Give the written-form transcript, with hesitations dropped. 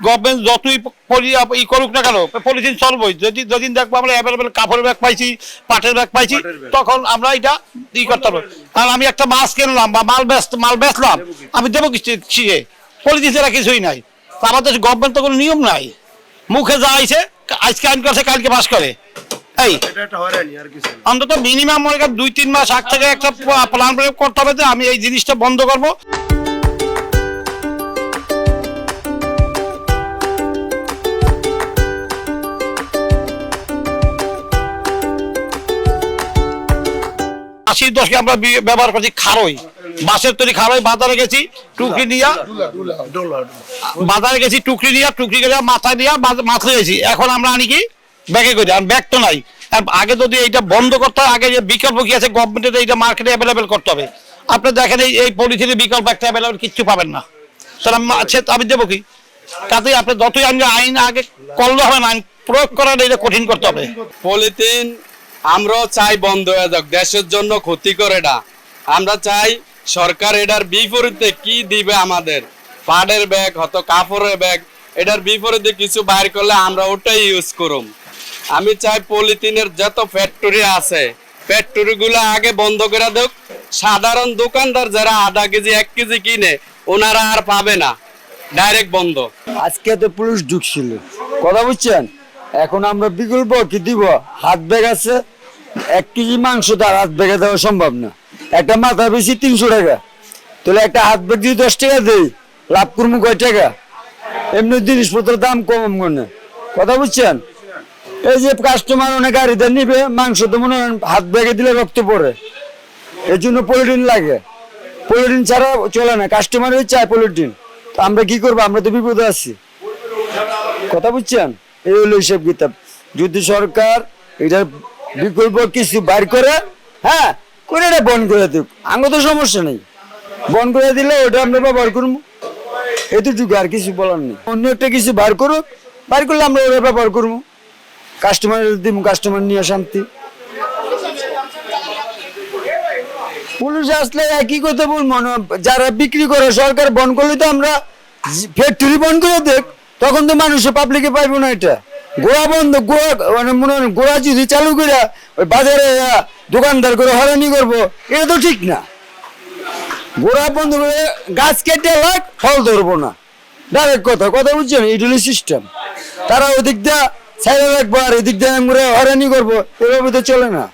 Government যতই ই করুক না কেন পলিথিন চলবই। যেদিন দেখবো আমরা অ্যাভেলেবেল কাপড়ের ব্যাগ পাইছি, পাটের ব্যাগ পাইছি, তখন আমরা এটা ই করতে পারবো। কারণ আমি একটা মাছ কিনলাম বা মাল বেচলাম, আমি দেবো কিছু পলিথিন ছাড়া কিছুই নাই। আমাদের গভর্নমেন্ট তো কোনো নিয়ম নাই, মুখে যা আইছে আজকে আইন করছে কালকে পাস করে। এই অন্তত মিনিমাম মনে করেন 2-3 মাস আগ থেকে একটা প্ল্যান করতে হবে যে আমি এই জিনিসটা বন্ধ করবো। আশির দশকে আমরা ব্যবহার করছি খারই, বাঁশের তৈরি খারই। বাজারে গেছি টুকরি নিয়ে, বাজারে গেছি টুকরি নিয়ে মাথায় দিয়ে মাথায় গেছি। এখন আমরা আনি কি ব্যাগে করি, আর ব্যাগ তো নাই। আগে যদি এইটা বন্ধ করতে হয়, আগে যে বিকল্প কি আছে গভর্নমেন্টের এইটা মার্কেটে অ্যাভেলেবেল করতে হবে। আপনি দেখেন এই পলিথিনের বিকল্প একটা অ্যাভেলেবেল কিচ্ছু পাবেন না, তাহলে আমি দেবো কি? কাজে আপনি যতই আইন আগে করলে হবে না, আইন প্রয়োগ করার এটা কঠিন করতে হবে। পলিথিন আমরাও চাই বন্ধ হয়ে যাক, দেশের জন্য ক্ষতিকর এটা। আমরা চাই সরকার এটার বিপরীতে কি দিবে আমাদের, পাটের ব্যাগ হয়তো কাপড়ের ব্যাগ, এটার বিপরীতে কিছু বাইর করলে আমরা ওটাই ইউজ করুম। আমি চাই পলিথিনের যত ফ্যাক্টরি আছে ফ্যাক্টরি গুলো আগে বন্ধ করে দেখ। সাধারণ দোকানদার যারা আধা কেজি 1 কেজি কিনে ওনারা আর পাবে না, ডাইরেক্ট বন্ধ। আজকে তো পুলিশ ঢুকছিল, কথা বুঝছেন? এখন আমরা বিকল্প কি দিব? হাত ব্যাগ আছে, 1 কেজি মাংস তার হাত ব্যাগে দেওয়া সম্ভব না। একটা মাথা বেশি 300 টাকা, তাহলে একটা হাত ব্যাগ যদি 10 টাকা দেই, লাভ করবো কয় টাকা? এমনি জিনিসপত্রের দাম কম মনে, কথা বুঝছেন? এই যে কাস্টমার অনেক গাড়িতে নিবে মাংস, তো মনে হয় হাত ব্যাগে দিলে রক্ত পড়ে, এর জন্য পলিথিন লাগে। পলিথিন ছাড়া চলে না, কাস্টমারই চায় পলিথিন। তো আমরা কি করবো? আমরা তো বিপদে আছি, কথা বুঝছেন? এই হলো হিসাব কিতাব। যদি সরকার এটার বিকল্প কিছু বাইর করে, হ্যাঁ করে এটা বন্ধ করে দিক, আমার তো সমস্যা নেই। বন্ধ করে দিলে ওটা আমরা ব্যবহার করবো, এতটুকু, আর কিছু বলার নেই। অন্য একটা কিছু বার করুক, বার করলে আমরা ওটা ব্যবহার করবো, কাস্টমার দিব, কাস্টমার নিয়ে শান্তি। পুলিশ আসলে একই কথা বলবো না, যারা বিক্রি করে সরকার বন্ধ করলে তো আমরা ফ্যাক্টরি বন্ধ করে দেখ, তখন তো মানুষের পাবলিকে পাইবো না। এটা গোড়া বন্ধ, গোড়া মানে মনে হয় গোড়া যদি চালু করে ওই বাজারে দোকানদার করে হয়রানি করবো, এটা তো ঠিক না। গোড়া বন্ধ করে গাছ কেটে লাগ, ফল ধরবো না, ডাইরেক্ট কথা, কথা বুঝছেন? এইগুলি সিস্টেম। তারা ওদিক দিয়ে ছাইড়া রাখবো আর এদিক দিয়ে আমরা হয়রানি করবো, এভাবে তো চলে না।